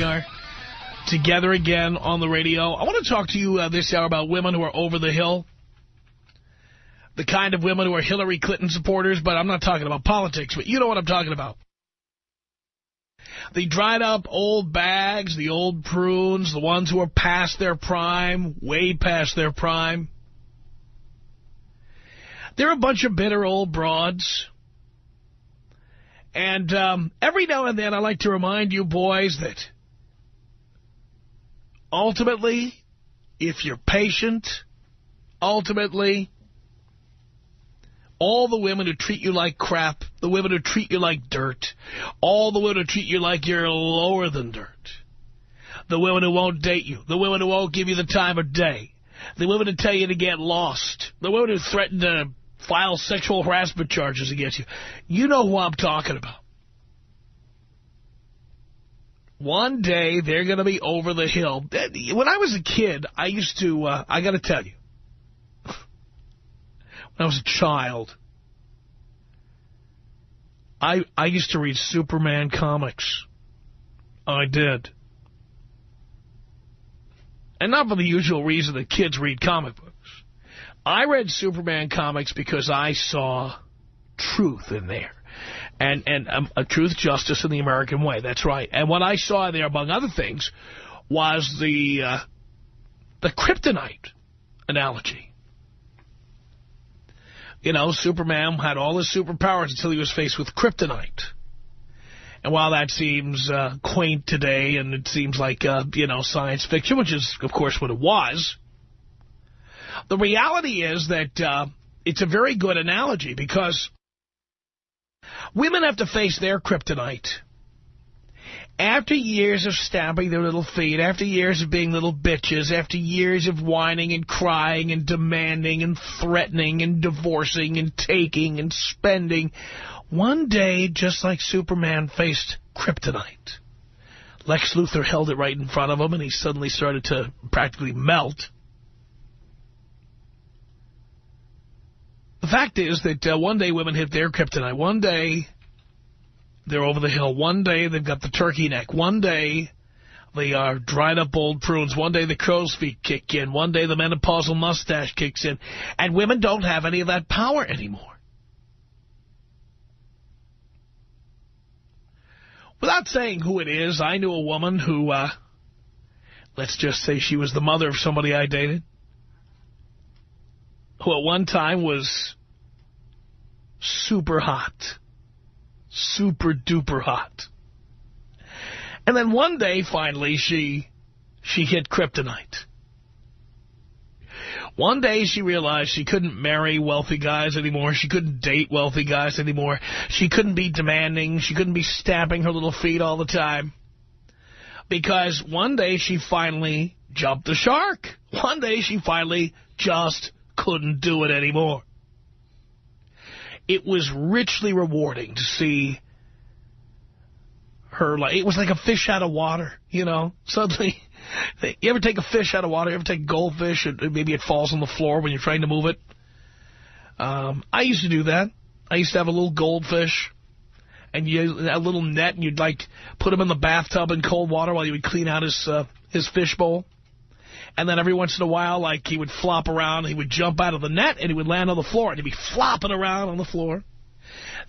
are together again on the radio. I want to talk to you this hour about women who are over the hill. The kind of women who are Hillary Clinton supporters, but I'm not talking about politics, but you know what I'm talking about. The dried up old bags, the old prunes, the ones who are past their prime, way past their prime. They're a bunch of bitter old broads. And every now and then I like to remind you boys that ultimately, if you're patient, ultimately, all the women who treat you like crap, the women who treat you like dirt, all the women who treat you like you're lower than dirt, the women who won't date you, the women who won't give you the time of day, the women who tell you to get lost, the women who threaten to file sexual harassment charges against you, you know who I'm talking about. One day, they're going to be over the hill. When I was a kid, I used to, I got to tell you, when I was a child, I used to read Superman comics. I did. And not for the usual reason that kids read comic books. I read Superman comics because I saw truth in there. And a truth, justice, in the American way. That's right. And what I saw there, among other things, was the kryptonite analogy. You know, Superman had all his superpowers until he was faced with kryptonite. And while that seems quaint today, and it seems like, you know, science fiction, which is, of course, what it was, the reality is that it's a very good analogy because women have to face their kryptonite. After years of stamping their little feet, after years of being little bitches, after years of whining and crying and demanding and threatening and divorcing and taking and spending, one day, just like Superman faced kryptonite, Lex Luthor held it right in front of him and he suddenly started to practically melt. The fact is that one day women hit their kryptonite. One day they're over the hill. One day they've got the turkey neck. One day they are dried up old prunes. One day the crow's feet kick in. One day the menopausal mustache kicks in. And women don't have any of that power anymore. Without saying who it is, I knew a woman who, let's just say she was the mother of somebody I dated, who at one time was super hot. Super duper hot. And then one day, finally, she hit kryptonite. One day she realized she couldn't marry wealthy guys anymore. She couldn't date wealthy guys anymore. She couldn't be demanding. She couldn't be stamping her little feet all the time. Because one day she finally jumped the shark. One day she finally just couldn't do it anymore. It was richly rewarding to see her. It was like a fish out of water, you know. Suddenly, you ever take a fish out of water? You ever take a goldfish and maybe it falls on the floor when you're trying to move it? I used to do that. I used to have a little goldfish and a little net, and you'd like put him in the bathtub in cold water while you would clean out his fish bowl. And then every once in a while, like, he would flop around, he would jump out of the net, and he would land on the floor, and he'd be flopping around on the floor.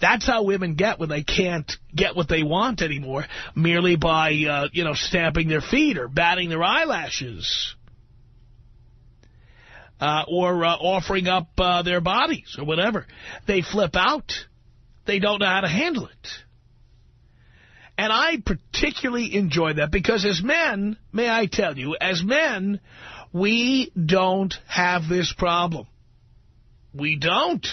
That's how women get when they can't get what they want anymore, merely by, you know, stamping their feet or batting their eyelashes. Or offering up their bodies or whatever. They flip out. They don't know how to handle it. And I particularly enjoy that because as men, may I tell you, as men, we don't have this problem. We don't.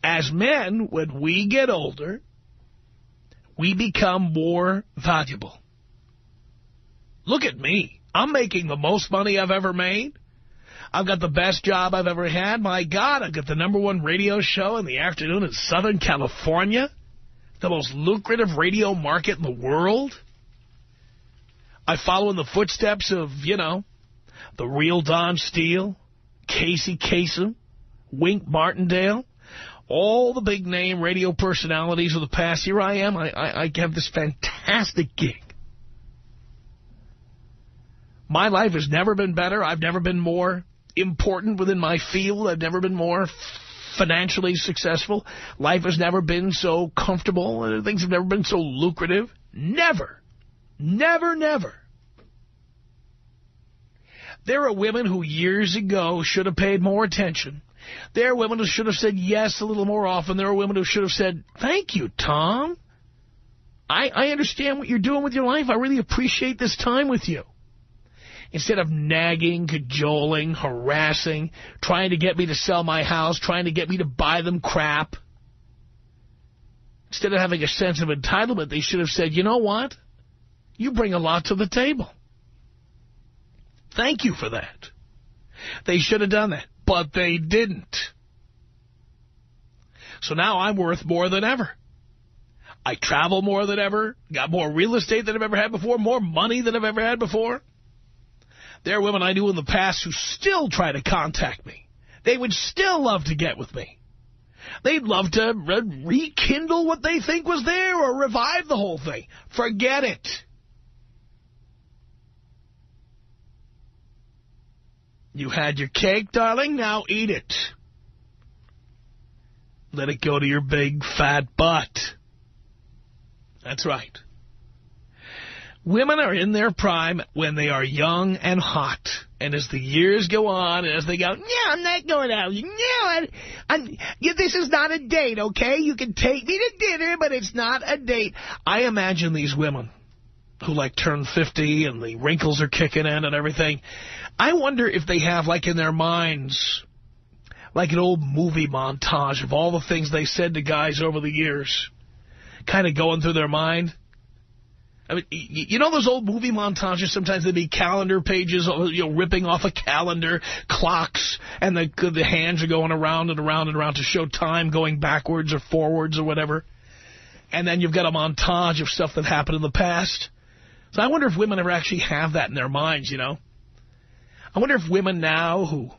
As men, when we get older, we become more valuable. Look at me. I'm making the most money I've ever made. I've got the best job I've ever had. My God, I've got the #1 radio show in the afternoon in Southern California. The most lucrative radio market in the world. I follow in the footsteps of, you know, the real Don Steele, Casey Kasem, Wink Martindale. all the big-name radio personalities of the past. Here I am. I have this fantastic gig. My life has never been better. I've never been more important within my field. I've never been more financially successful. Life has never been so comfortable. Things have never been so lucrative. Never. Never, never. There are women who years ago should have paid more attention. There are women who should have said yes a little more often. There are women who should have said, thank you, Tom. I understand what you're doing with your life. I really appreciate this time with you. Instead of nagging, cajoling, harassing, trying to get me to sell my house, trying to get me to buy them crap. Instead of having a sense of entitlement, they should have said, you know what? You bring a lot to the table. Thank you for that. They should have done that, but they didn't. So now I'm worth more than ever. I travel more than ever, got more real estate than I've ever had before, more money than I've ever had before. There are women I knew in the past who still try to contact me. They would still love to get with me. They'd love to rekindle what they think was there or revive the whole thing. Forget it. You had your cake, darling, now eat it. Let it go to your big, fat butt. That's right. Women are in their prime when they are young and hot. And as the years go on, and as they go, yeah, I'm not going out. No, this is not a date, okay? You can take me to dinner, but it's not a date. I imagine these women who, like, turn 50 and the wrinkles are kicking in and everything. I wonder if they have, like, in their minds, like an old movie montage of all the things they said to guys over the years, kind of going through their mind. I mean, you know those old movie montages? Sometimes there'd be calendar pages, ripping off a calendar, clocks, and the hands are going around and around and around to show time going backwards or forwards or whatever. And then you've got a montage of stuff that happened in the past. So I wonder if women ever actually have that in their minds, you know? I wonder if women now who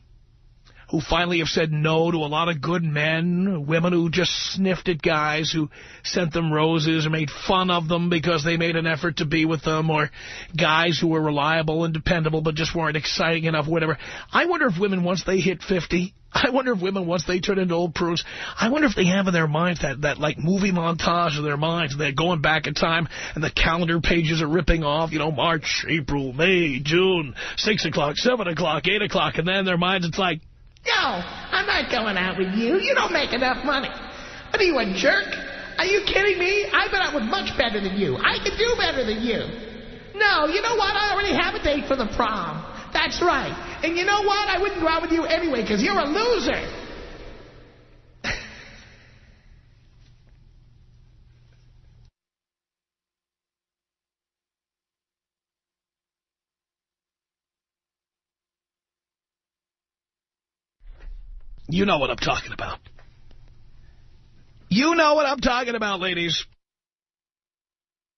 finally have said no to a lot of good men, women who just sniffed at guys who sent them roses or made fun of them because they made an effort to be with them, or guys who were reliable and dependable but just weren't exciting enough, whatever. I wonder if women, once they hit 50, I wonder if women, once they turn into old prunes, I wonder if they have in their minds that like movie montage of their minds. They're going back in time and the calendar pages are ripping off, March, April, May, June, 6 o'clock, 7 o'clock, 8 o'clock, and then in their minds it's like, no, I'm not going out with you. You don't make enough money. What are you, a jerk? Are you kidding me? I've been out with much better than you. I can do better than you. No, you know what? I already have a date for the prom. That's right. And you know what? I wouldn't go out with you anyway because you're a loser. You know what I'm talking about. You know what I'm talking about, ladies.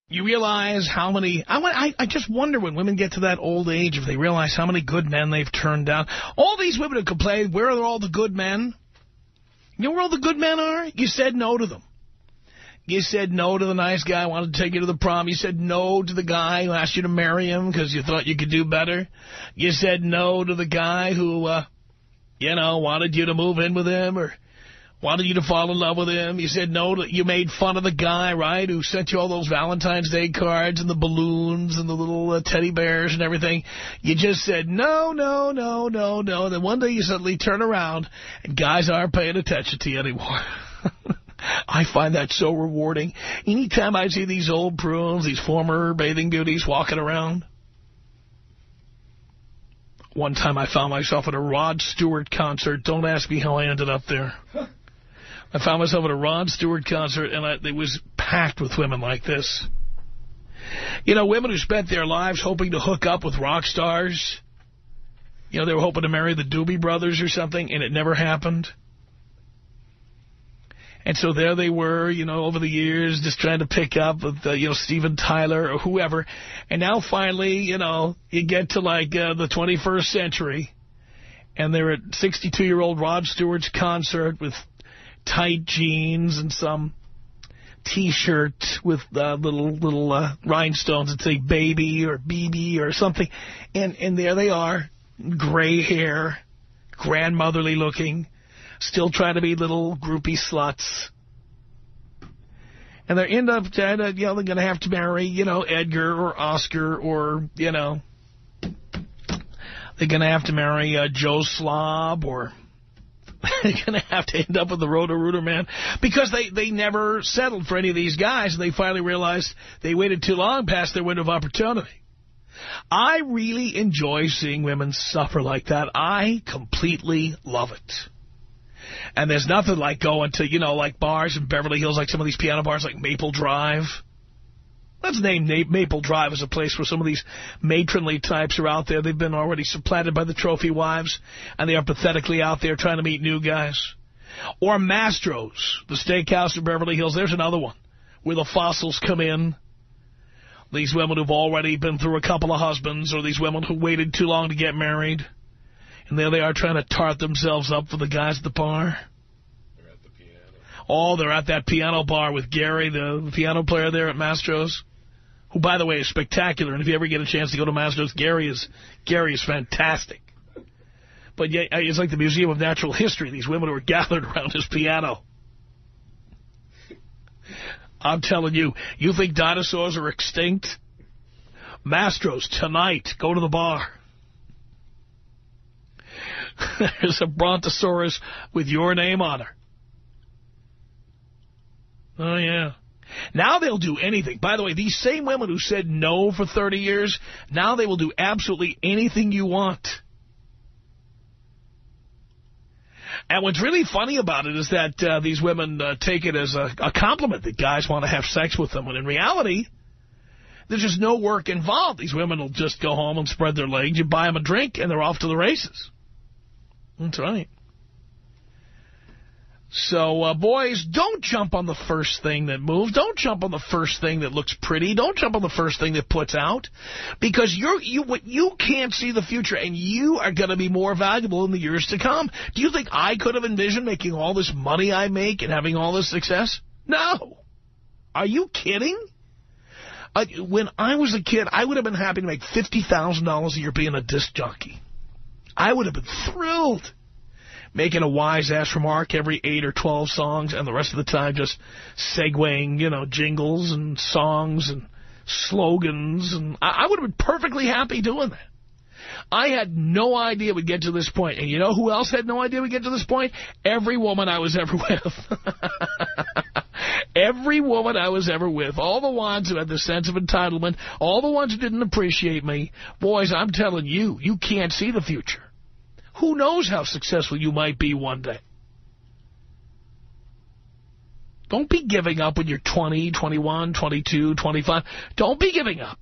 You realize how many... I just wonder when women get to that old age if they realize how many good men they've turned down. All these women who complain, where are all the good men? You know where all the good men are? You said no to them. You said no to the nice guy who wanted to take you to the prom. You said no to the guy who asked you to marry him because you thought you could do better. You said no to the guy who... wanted you to move in with him or wanted you to fall in love with him. You said no to, you made fun of the guy, right, who sent you all those Valentine's Day cards and the balloons and the little teddy bears and everything. You just said no, no, no, no, no. And then one day you suddenly turn around and guys aren't paying attention to you anymore. I find that so rewarding. Anytime I see these old prunes, these former bathing beauties walking around. One time I found myself at a Rod Stewart concert. Don't ask me how I ended up there. I found myself at a Rod Stewart concert, and it was packed with women like this. Women who spent their lives hoping to hook up with rock stars. They were hoping to marry the Doobie Brothers or something, and it never happened. And so there they were, over the years, just trying to pick up with, Steven Tyler or whoever. And now finally, you get to, the 21st century, and they're at 62-year-old Rod Stewart's concert with tight jeans and some T-shirt with little rhinestones that say baby or BB or something. And there they are, gray hair, grandmotherly looking, still trying to be little groupie sluts. And they end up, they're going to have to marry, Edgar or Oscar or, they're going to have to marry Joe Slob, or they're going to have to end up with the Roto-Rooter man, because they never settled for any of these guys, and they finally realized they waited too long past their window of opportunity. I really enjoy seeing women suffer like that. I completely love it. And there's nothing like going to, like bars in Beverly Hills, like some of these piano bars like Maple Drive. Let's name Maple Drive as a place where some of these matronly types are out there. They've been already supplanted by the trophy wives, and they are pathetically out there trying to meet new guys. Or Mastro's, the steakhouse in Beverly Hills. There's another one where the fossils come in. These women who've already been through a couple of husbands, or these women who waited too long to get married. And there they are trying to tart themselves up for the guys at the bar. They're at the piano. Oh, they're at that piano bar with Gary, the piano player there at Mastro's. Who, by the way, is spectacular. And if you ever get a chance to go to Mastro's, Gary is fantastic. But yeah, it's like the Museum of Natural History. These women who are gathered around his piano. I'm telling you, you think dinosaurs are extinct? Mastro's tonight. Go to the bar. There's a brontosaurus with your name on her. Oh, yeah. Now they'll do anything. By the way, these same women who said no for 30 years, now they will do absolutely anything you want. And what's really funny about it is that these women take it as a compliment that guys want to have sex with them, when in reality, there's just no work involved. These women will just go home and spread their legs. You buy them a drink, and they're off to the races. That's right. So, boys, don't jump on the first thing that moves. Don't jump on the first thing that looks pretty. Don't jump on the first thing that puts out. Because you can't see the future, and you are going to be more valuable in the years to come. Do you think I could have envisioned making all this money I make and having all this success? No. Are you kidding? When I was a kid, I would have been happy to make $50,000 a year being a disc jockey. I would have been thrilled. Making a wise-ass remark every 8 or 12 songs, and the rest of the time just segueing, jingles and songs and slogans. And I would have been perfectly happy doing that. I had no idea we'd get to this point. And you know who else had no idea we'd get to this point? Every woman I was ever with. Every woman I was ever with. All the ones who had the sense of entitlement. All the ones who didn't appreciate me. Boys, I'm telling you, you can't see the future. Who knows how successful you might be one day? Don't be giving up when you're 20, 21, 22, 25. Don't be giving up.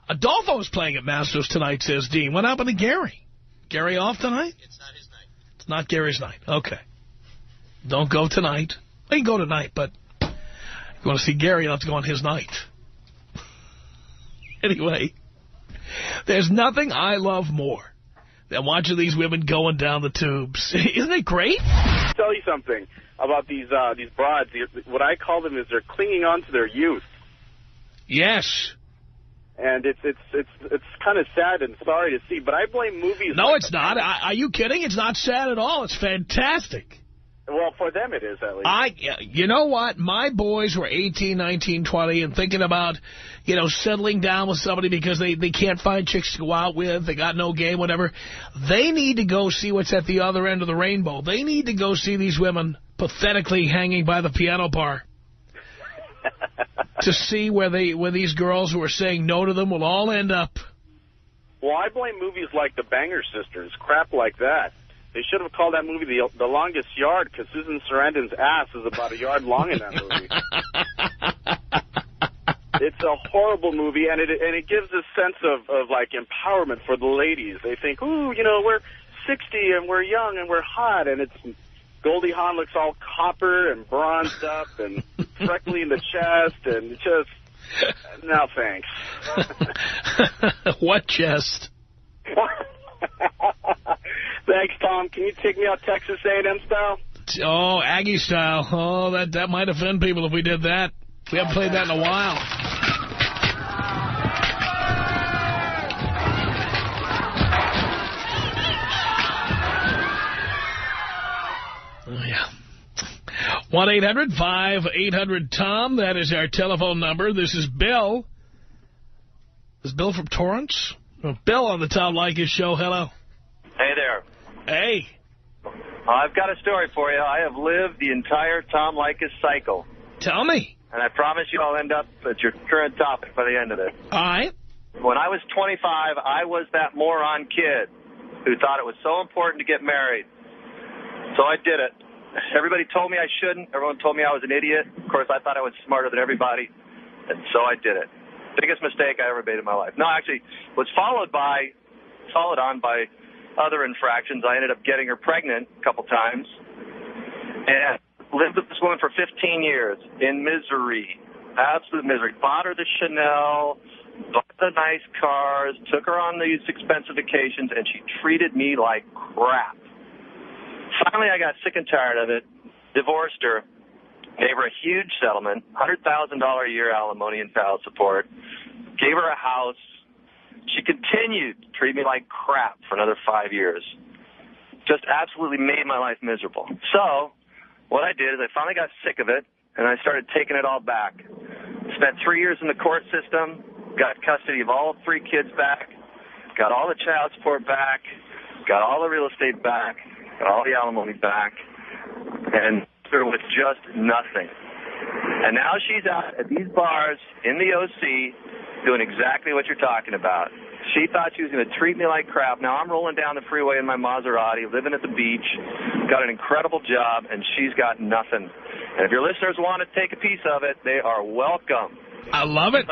Adolfo's playing at Masters tonight, says Dean. What happened to Gary? Gary off tonight? It's not his night. It's not Gary's night. Okay. Don't go tonight. You can go tonight, but if you want to see Gary, you'll have to go on his night. Anyway, there's nothing I love more than watching these women going down the tubes. Isn't it great? I'll tell you something about these broads. What I call them is they're clinging on to their youth. Yes. And it's kind of sad and sorry to see, but I blame movies. No, it's not. Are you kidding? It's not sad at all. It's fantastic. Well, for them it is, at least. You know what? My boys were 18, 19, 20 and thinking about, settling down with somebody because they can't find chicks to go out with. They got no game, whatever. They need to go see what's at the other end of the rainbow. They need to go see these women pathetically hanging by the piano bar to see where these girls who are saying no to them will all end up. Well, I blame movies like The Banger Sisters, crap like that. They should have called that movie The Longest Yard, because Susan Sarandon's ass is about a yard long in that movie. It's a horrible movie, and it gives a sense of like empowerment for the ladies. They think, ooh, we're 60 and we're young and we're hot, and it's Goldie Hawn looks all copper and bronzed up and freckly in the chest, and just no thanks. What chest? Thanks, Tom. Can you take me out Texas A&M style? Oh, Aggie style. Oh, that might offend people if we did that. We haven't played that in a while. Oh, yeah. 1-800-5800-TOM. That is our telephone number. This is Bill. Is Bill from Torrance? Bill on the Tom Leykis show. Hello. Hey there. Hey. I've got a story for you. I have lived the entire Tom Leykis cycle. Tell me. And I promise you I'll end up at your current topic by the end of it. All right. When I was 25, I was that moron kid who thought it was so important to get married. So I did it. Everybody told me I shouldn't. Everyone told me I was an idiot. Of course, I thought I was smarter than everybody. And so I did it. Biggest mistake I ever made in my life. No, actually, was followed on by other infractions. I ended up getting her pregnant a couple times. And lived with this woman for 15 years in misery. Absolute misery. Bought her the Chanel, bought the nice cars, took her on these expensive vacations, and she treated me like crap. Finally, I got sick and tired of it, divorced her, gave her a huge settlement, $100,000 a year alimony and child support, gave her a house. She continued to treat me like crap for another 5 years. Just absolutely made my life miserable. So what I did is I finally got sick of it, and I started taking it all back. Spent 3 years in the court system, got custody of all 3 kids back, got all the child support back, got all the real estate back, got all the alimony back, and there was just nothing. And now she's out at these bars in the OC doing exactly what you're talking about. She thought she was going to treat me like crap. Now I'm rolling down the freeway in my Maserati, living at the beach, got an incredible job, and she's got nothing. And if your listeners want to take a piece of it, they are welcome. I love it.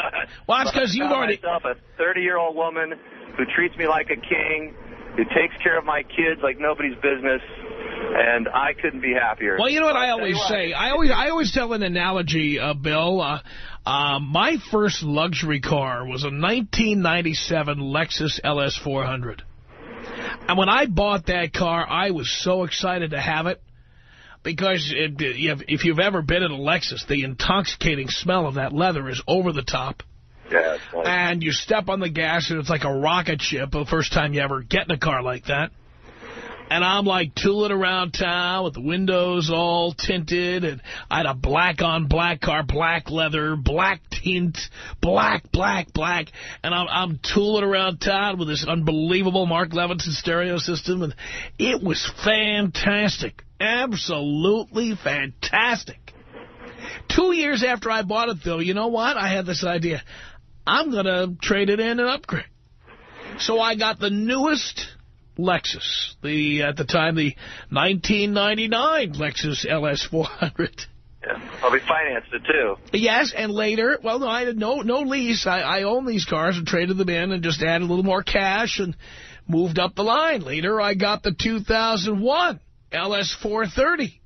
Well, that's because you've already... myself a 30-year-old woman who treats me like a king, who takes care of my kids like nobody's business, and I couldn't be happier. Well, you know what I always say? I always tell an analogy, Bill. My first luxury car was a 1997 Lexus LS400. And when I bought that car, I was so excited to have it. Because if you've ever been in a Lexus, the intoxicating smell of that leather is over the top. Yeah, nice. And you step on the gas, and it's like a rocket ship the first time you ever get in a car like that. And I'm like tooling around town with the windows all tinted, and I had a black-on-black car, black leather, black tint, black, and I'm tooling around town with this unbelievable Mark Levinson stereo system, and it was fantastic, absolutely fantastic. 2 years after I bought it, though, you know what? I had this idea. I'm going to trade it in and upgrade. So I got the newest Lexus, at the time, the 1999 Lexus LS400. Yeah, probably financed it, too. Yes, and later, well, no, I had no lease. I owned these cars and traded them in and just added a little more cash and moved up the line. Later, I got the 2001 LS430.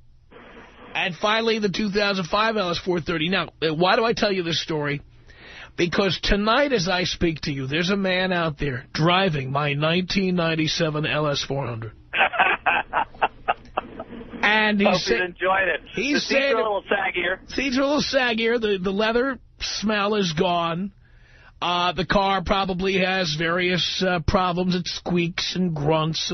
And finally, the 2005 LS430. Now, why do I tell you this story? Because tonight, as I speak to you, there's a man out there driving my 1997 LS400. And Hope you enjoyed it. The seats are a little saggier. Seats are a little saggier. The leather smell is gone. The car probably has various problems. It squeaks and grunts.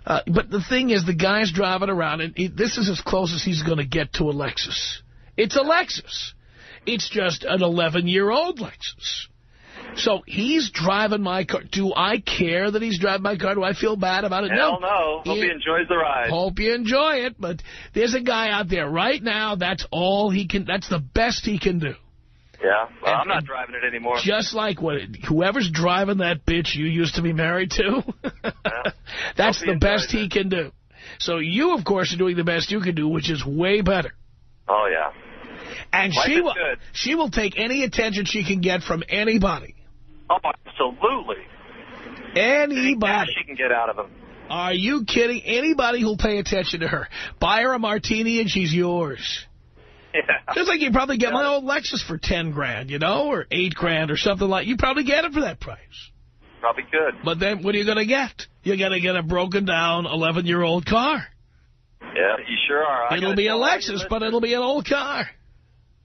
But the thing is, the guy's driving around, and this is as close as he's going to get to a Lexus. It's a Lexus. It's just an 11-year-old Lexus. So he's driving my car. Do I care that he's driving my car? Do I feel bad about it? Hell no. Hope he enjoys the ride. Hope you enjoy it. But there's a guy out there right now, that's all he can, that's the best he can do. Yeah, well, I'm not driving it anymore. Just like whoever's driving that bitch you used to be married to, yeah. That's the best he can do. So you, of course, are doing the best you can do, which is way better. Oh, yeah. And she will take any attention she can get from anybody. Oh, absolutely. Anybody. She can get out of him. Are you kidding? Anybody who'll pay attention to her. Buy her a martini and she's yours. Yeah. Just like you probably get my old Lexus for 10 grand, you know, or 8 grand or something like. You probably get it for that price. Probably could. But then what are you going to get? You're going to get a broken down 11-year-old car. Yeah, you sure are. It'll be a Lexus, but it'll be an old car.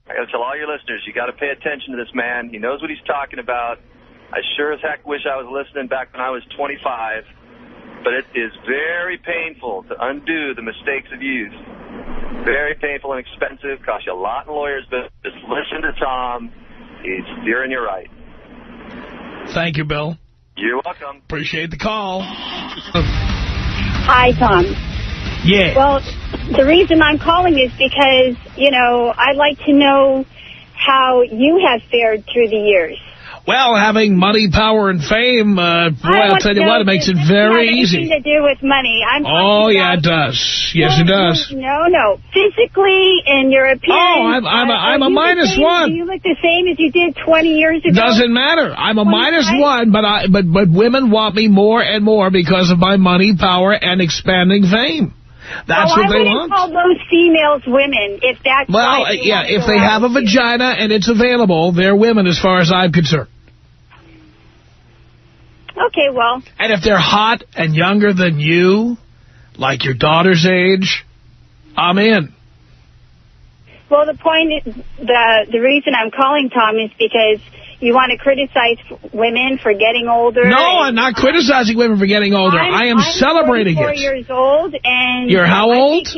I got to tell all your listeners, you got to pay attention to this man. He knows what he's talking about. I sure as heck wish I was listening back when I was 25. But it is very painful to undo the mistakes of youth. Very painful and expensive. Costs you a lot in lawyers' bills. Just listen to Tom. You're in your right. Thank you, Bill. You're welcome. Appreciate the call. Hi, Tom. Yeah. Well, the reason I'm calling is because, I'd like to know how you have fared through the years. Well, having money, power, and fame, boy, I'll tell you what, it makes it very easy. It doesn't have anything to do with money. Oh, yeah, it does. Yes, it does. No. Physically, in your appearance. Oh, I'm a minus one. Do you look the same as you did 20 years ago? Doesn't matter. I'm a minus one, but women want me more and more because of my money, power, and expanding fame. That's what they want. I wouldn't call those females women if that's if they have a vagina and it's available, they're women as far as I'm concerned. Okay, well. And if they're hot and younger than you, like your daughter's age, I'm in. Well, the point is, the reason I'm calling, Tom, is because you want to criticize women for getting older. No, I'm not criticizing women for getting older. I am celebrating it. I'm 44 years old, and... You're how old?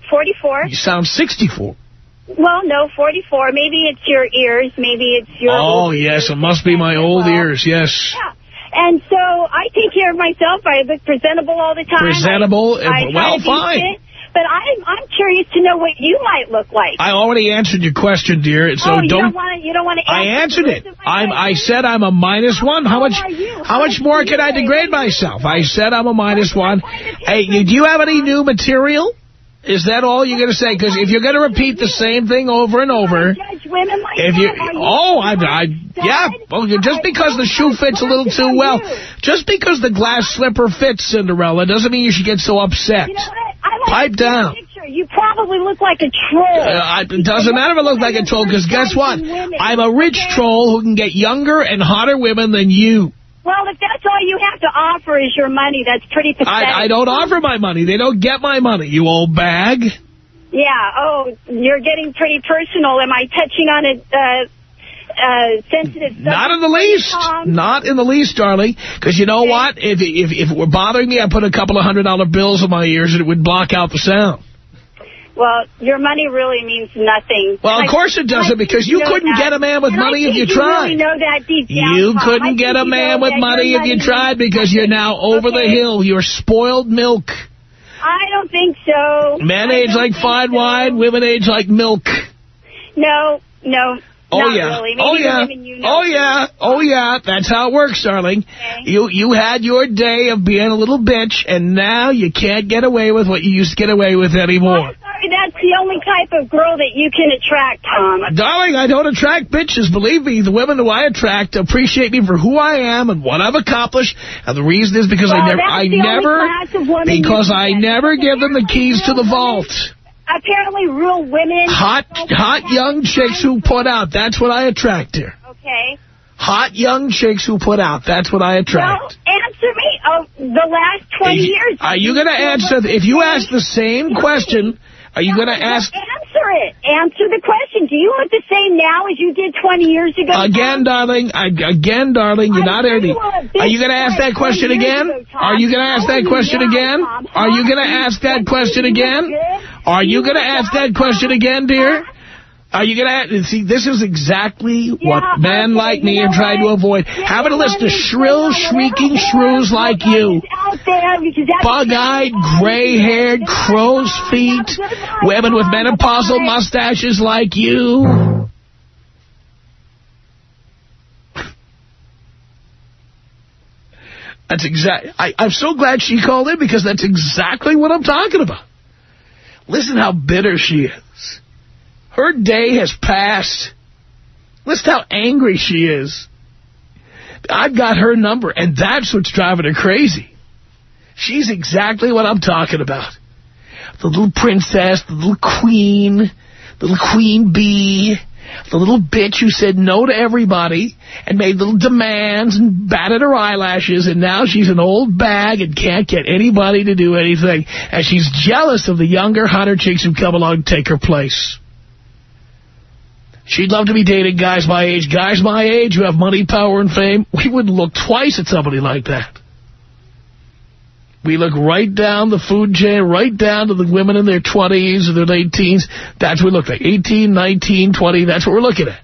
44. You sound 64. Well, no, 44. Maybe it's your ears. Maybe it's your... Oh, yes, it must be my old ears, yes. Yeah. And so I take care of myself. I look presentable all the time. Presentable? Well, fine. But I'm curious to know what you might look like. I already answered your question, dear. So you don't want to answer. I answered it. I said I'm a minus one. How much more can I degrade myself? I said I'm a minus one. Hey, do you have any new material? Is that all you're going to say? Because if you're going to repeat the same thing over and over, judge women like just because the shoe fits a little too well, just because the glass slipper fits, Cinderella, doesn't mean you should get so upset. You know what? Pipe down. You probably look like a troll. It doesn't matter if I look like a troll, because guess what? I'm a rich troll who can get younger and hotter women than you. Well, if that's all you have to offer is your money, that's pretty pathetic. I don't offer my money. They don't get my money, you old bag. Yeah, you're getting pretty personal. Am I touching on a sensitive subject? Not in the least. Tom? Not in the least, darling. Because you know what? If it were bothering me, I'd put a couple of $100 bills in my ears and it would block out the sound. Well, your money really means nothing. Well, of course it doesn't, because you couldn't get a man with money if you tried. You know that deep down. You couldn't get a man with money if you tried, because you're now over the hill. You're spoiled milk. I don't think so. Men age like fine wine, women age like milk. No. Oh, not yeah. Really. Oh, yeah. Oh, yeah. That's how it works, darling. Okay. You had your day of being a little bitch, and now you can't get away with what you used to get away with anymore. I'm sorry, that's the only type of girl that you can attract, Tom. Darling, I don't attract bitches. Believe me, the women who I attract appreciate me for who I am and what I've accomplished. And the reason is because I never give them the keys to the vault. Apparently real women... Hot young chicks who put out. That's what I attract here. Okay. Hot young chicks who put out. That's what I attract. Well, answer me. The last 20 years... Are you going to answer... If you ask the same question, are you going to ask... Answer it. Answer the question. Do you look the same now as you did 20 years ago? Again, darling, you're not early. Are you going to ask that question again? Are you going to ask that question again? Are you going to ask that question again? Are you going to ask that question again, dear? Are you going to see? This is exactly what men like me are trying to avoid. Having to listen to shrill, shrieking shrews like you. Bug-eyed, gray-haired, crow's feet. Women with menopausal mustaches like you. That's I'm so glad she called in, because that's exactly what I'm talking about. Listen how bitter she is. Her day has passed. Listen how angry she is. I've got her number, and that's what's driving her crazy. She's exactly what I'm talking about. The little princess, the little queen bee, The little bitch who said no to everybody and made little demands and batted her eyelashes, and now she's an old bag and can't get anybody to do anything. And she's jealous of the younger, hotter chicks who come along to take her place. She'd love to be dating guys my age. Guys my age who have money, power, and fame. We wouldn't look twice at somebody like that. We look right down the food chain, right down to the women in their 20s or their late teens. That's what we look like. 18, 19, 20, that's what we're looking at.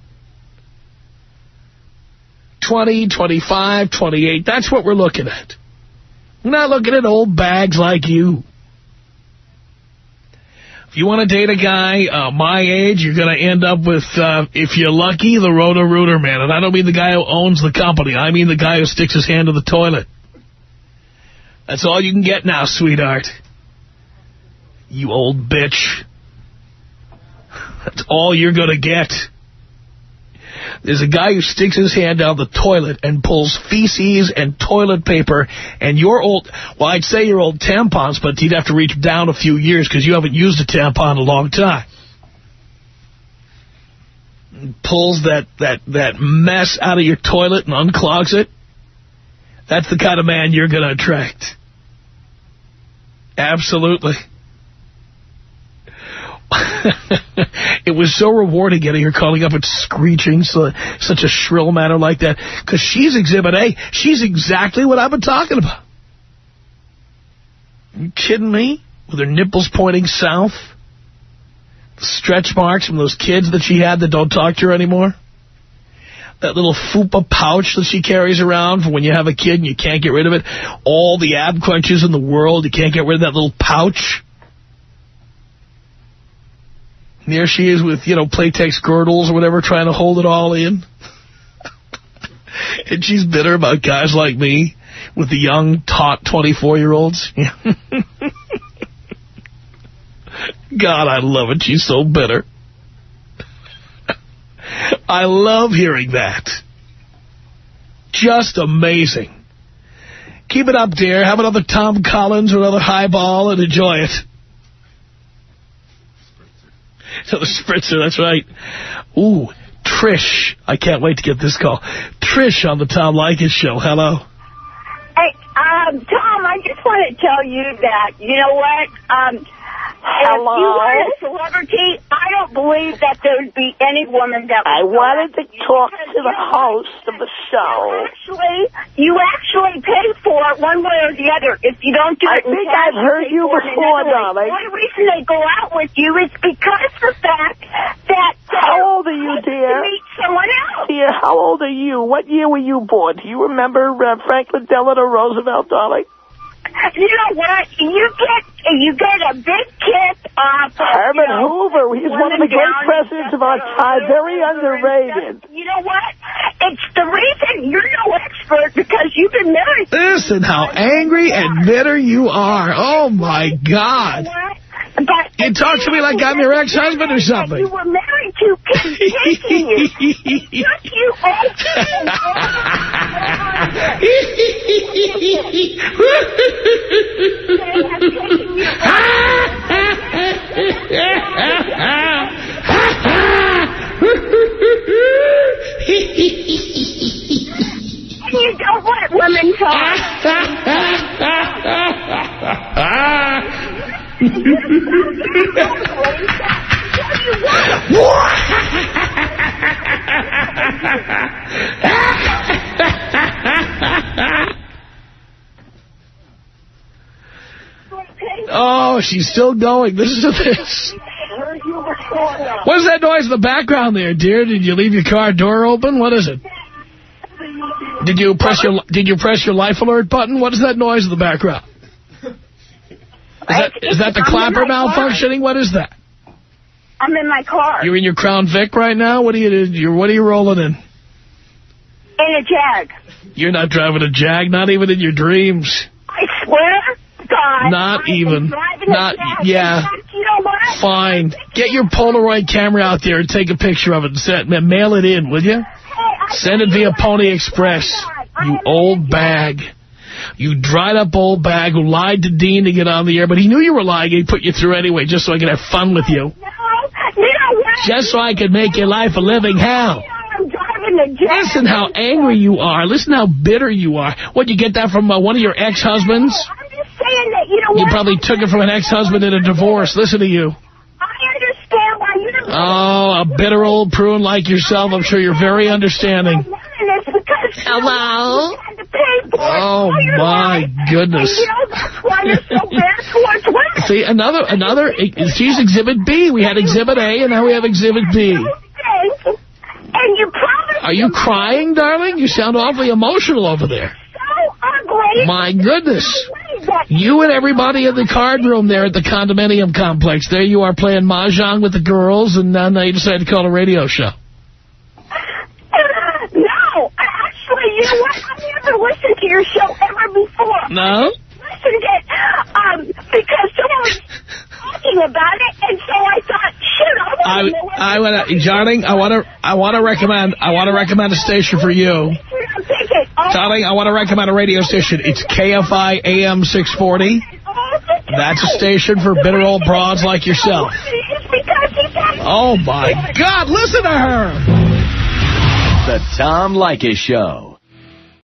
20, 25, 28, that's what we're looking at. We're not looking at old bags like you. If you want to date a guy my age, you're going to end up with, if you're lucky, the Roto-Rooter man. And I don't mean the guy who owns the company. I mean the guy who sticks his hand to the toilet. That's all you can get now, sweetheart. You old bitch. That's all you're going to get. There's a guy who sticks his hand down the toilet and pulls feces and toilet paper and your old, well, I'd say your old tampons, but you'd have to reach down a few years because you haven't used a tampon in a long time. Pulls that mess out of your toilet and unclogs it. That's the kind of man you're going to attract. Absolutely. It was so rewarding getting her calling up and screeching such a shrill manner like that. Because she's Exhibit A. She's exactly what I've been talking about. Are you kidding me? With her nipples pointing south. The stretch marks from those kids that she had that don't talk to her anymore. That little fupa pouch that she carries around for when you have a kid and you can't get rid of it. All the ab crunches in the world, you can't get rid of that little pouch. And there she is with, Playtex girdles or whatever, trying to hold it all in. And she's bitter about guys like me with the young, taut 24-year-olds. God, I love it. She's so bitter. I love hearing that. Just amazing. Keep it up, dear. Have another Tom Collins or another highball and enjoy it. So the spritzer, that's right. Ooh, Trish. I can't wait to get this call. Trish on the Tom Leykis show. Hello. Hey, Tom, I just want to tell you that, you know what? Hello? If you were a celebrity, I don't believe that there would be any woman that would. I wanted to talk to the host of the show. You actually pay for it one way or the other. If you don't do it, I think I've heard you before, darling. The only reason they go out with you is because of the fact that... How old are you, dear? To meet someone else. Dear, how old are you? What year were you born? Do you remember Franklin Delano Roosevelt, darling? You know what? You get a big kick off of, Herbert Hoover. He's one of the great presidents of our time. Very underrated. You know what? It's the reason you're no expert because you've been married. Listen how angry and bitter you are. Oh, my God. You know what? But you talk to me like I'm your ex-husband or something. You were married to continue. Just you You don't let women talk. Oh, she's still going. Listen to this. What is that noise in the background there, dear? Did you leave your car door open? What is it? Did you press your life alert button? What is that noise in the background? Is that the clapper malfunctioning? What is that? I'm in my car. You're in your Crown Vic right now? What are you rolling in? In a Jag. You're not driving a Jag, not even in your dreams. I swear to God. Not even. Not, yeah. Fact, you know what? Fine. Get your Polaroid camera out there and take a picture of it and mail it in, will you? Send it via Pony Express. You old bag. You dried up old bag who lied to Dean to get on the air, but he knew you were lying and he put you through anyway just so I could have fun with you. No, you know what? Just so I could make your life a living hell. I'm driving the jet. Listen how angry you are. Listen how bitter you are. What, you get that from one of your ex-husbands? I'm just saying that, you know what? You probably took it from an ex-husband in a divorce. Listen to you. I understand why you're... Oh, a bitter old prune like yourself. I'm sure you're very understanding. Hello? Oh, my goodness. You know, that's why you're so bad towards women. See, another, she's Exhibit B. We had Exhibit A, and now we have Exhibit B. And you promised... Are you crying, darling? You sound awfully emotional over there. So ugly. My goodness. You and everybody in the card room there at the condominium complex. There you are playing mahjong with the girls, and now you decided to call a radio show. No, actually, you know what? I've never listened to your show ever before. No? Listened it because someone was talking about it, and so I thought, shit, I want to recommend a station for you. Darling, I want to recommend a radio station. It's KFI AM 640. That's a station for bitter old broads like yourself. Oh, my God, listen to her. The Tom Leykis Show.